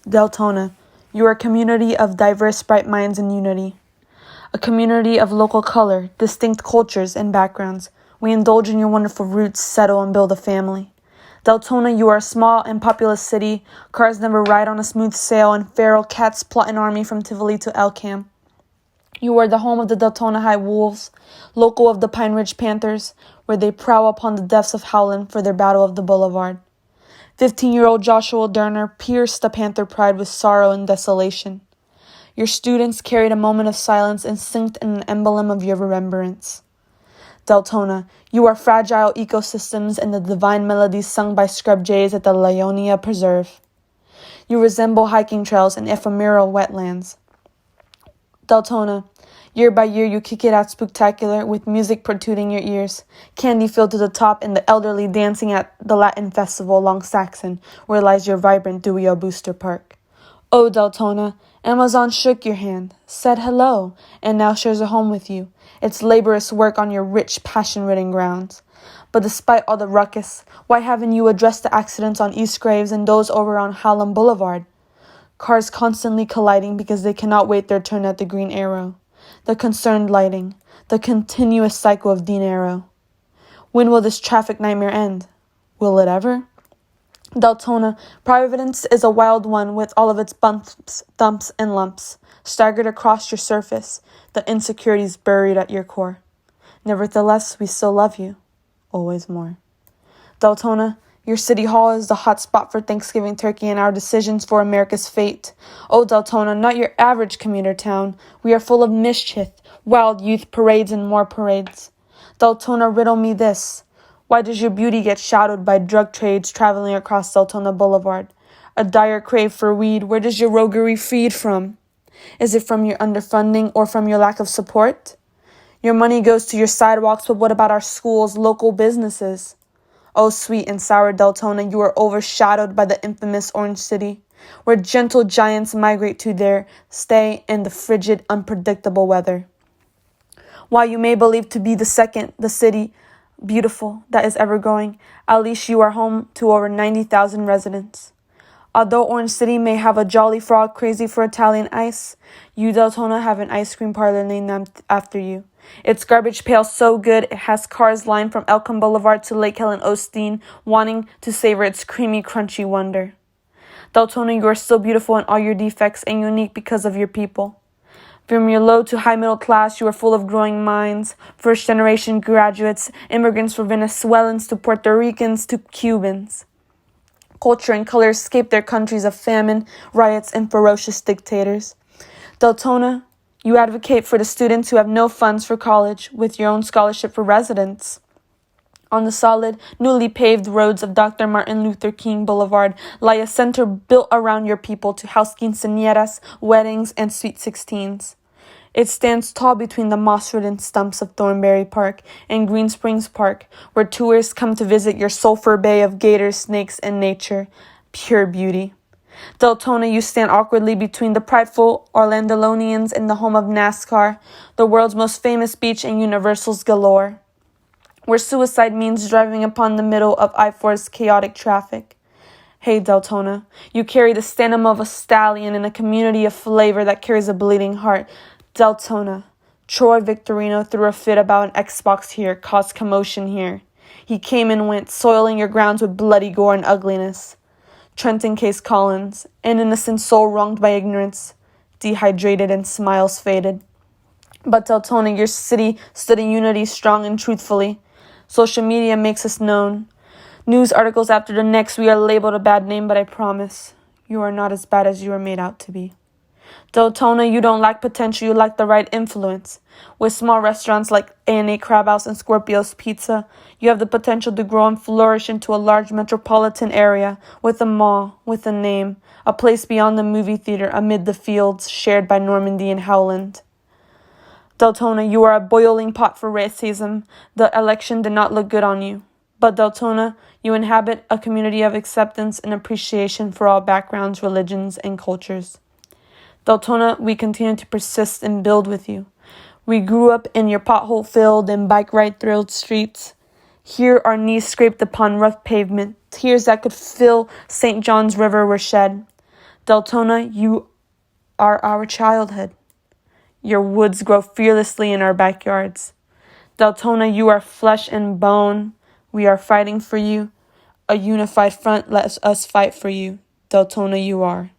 Deltona, you are a community of diverse, bright minds in unity. A community of local color, distinct cultures and backgrounds. We indulge in your wonderful roots, settle and build a family. Deltona, you are a small and populous city. Cars never ride on a smooth sail, and feral cats plot an army from Tivoli to Elkham. You are the home of the Deltona High Wolves, local of the Pine Ridge Panthers, where they prowl upon the depths of Howland for their battle of the Boulevard. 15-year-old Joshua Derner pierced the Panther pride with sorrow and desolation. Your students carried a moment of silence instinct in an emblem of your remembrance. Deltona, you are fragile ecosystems and the divine melodies sung by scrub jays at the Leonia Preserve. You resemble hiking trails and ephemeral wetlands. Deltona, year by year you kick it out spectacular with music protruding your ears, candy filled to the top, and the elderly dancing at the Latin Festival along Saxon, where lies your vibrant Dewey Booster Park. Oh, Deltona, Amazon shook your hand, said hello, and now shares a home with you, its laborious work on your rich, passion-ridden grounds. But despite all the ruckus, why haven't you addressed the accidents on East Graves and those over on Howland Boulevard? Cars constantly colliding because they cannot wait their turn at the Green Arrow. The concerned lighting, the continuous cycle of dinero. When will this traffic nightmare end? Will it ever? Deltona, Providence is a wild one with all of its bumps, thumps, and lumps, staggered across your surface, the insecurities buried at your core. Nevertheless, we still love you, always more. Deltona, your city hall is the hot spot for Thanksgiving turkey and our decisions for America's fate. Oh, Deltona, not your average commuter town. We are full of mischief, wild youth, parades, and more parades. Deltona, riddle me this. Why does your beauty get shadowed by drug trades traveling across Deltona Boulevard? A dire crave for weed, where does your roguery feed from? Is it from your underfunding or from your lack of support? Your money goes to your sidewalks, but what about our schools, local businesses? Oh, sweet and sour Deltona, you are overshadowed by the infamous Orange City, where gentle giants migrate to their stay in the frigid, unpredictable weather. While you may believe to be the city beautiful that is ever growing, at least you are home to over 90,000 residents. Although Orange City may have a jolly frog crazy for Italian ice, you, Deltona, have an ice cream parlor named after you. Its garbage pail so good it has cars lined from Elkham Boulevard to Lake Helen Osteen wanting to savor its creamy, crunchy wonder. Deltona, you are still beautiful in all your defects and unique because of your people. From your low to high middle class, you are full of growing minds, first-generation graduates, immigrants from Venezuelans to Puerto Ricans to Cubans. Culture and color escape their countries of famine, riots, and ferocious dictators. Deltona, you advocate for the students who have no funds for college with your own scholarship for residence. On the solid, newly paved roads of Dr. Martin Luther King Boulevard lie a center built around your people to house quinceañeras, weddings, and sweet 16s. It stands tall between the moss-ridden stumps of Thornberry Park and Green Springs Park, where tourists come to visit your sulfur bay of gators, snakes, and nature, pure beauty. Deltona, you stand awkwardly between the prideful Orlandolonians and the home of NASCAR, the world's most famous beach and universals galore, where suicide means driving upon the middle of I-4's chaotic traffic. Hey, Deltona, you carry the stamina of a stallion in a community of flavor that carries a bleeding heart. Deltona, Troy Victorino threw a fit about an Xbox here, caused commotion here. He came and went, soiling your grounds with bloody gore and ugliness. Trenton Case Collins, an innocent soul wronged by ignorance, dehydrated and smiles faded. But Deltona, your city stood in unity, strong and truthfully. Social media makes us known. News articles after the next, we are labeled a bad name, but I promise, you are not as bad as you are made out to be. Deltona, you don't lack potential, you lack the right influence. With small restaurants like A&A Crab House and Scorpio's Pizza, you have the potential to grow and flourish into a large metropolitan area with a mall, with a name, a place beyond the movie theater amid the fields shared by Normandy and Howland. Deltona, you are a boiling pot for racism. The election did not look good on you. But Deltona, you inhabit a community of acceptance and appreciation for all backgrounds, religions, and cultures. Deltona, we continue to persist and build with you. We grew up in your pothole-filled and bike-ride-thrilled streets. Here our knees scraped upon rough pavement. Tears that could fill St. John's River were shed. Deltona, you are our childhood. Your woods grow fearlessly in our backyards. Deltona, you are flesh and bone. We are fighting for you. A unified front, let us fight for you. Deltona, you are.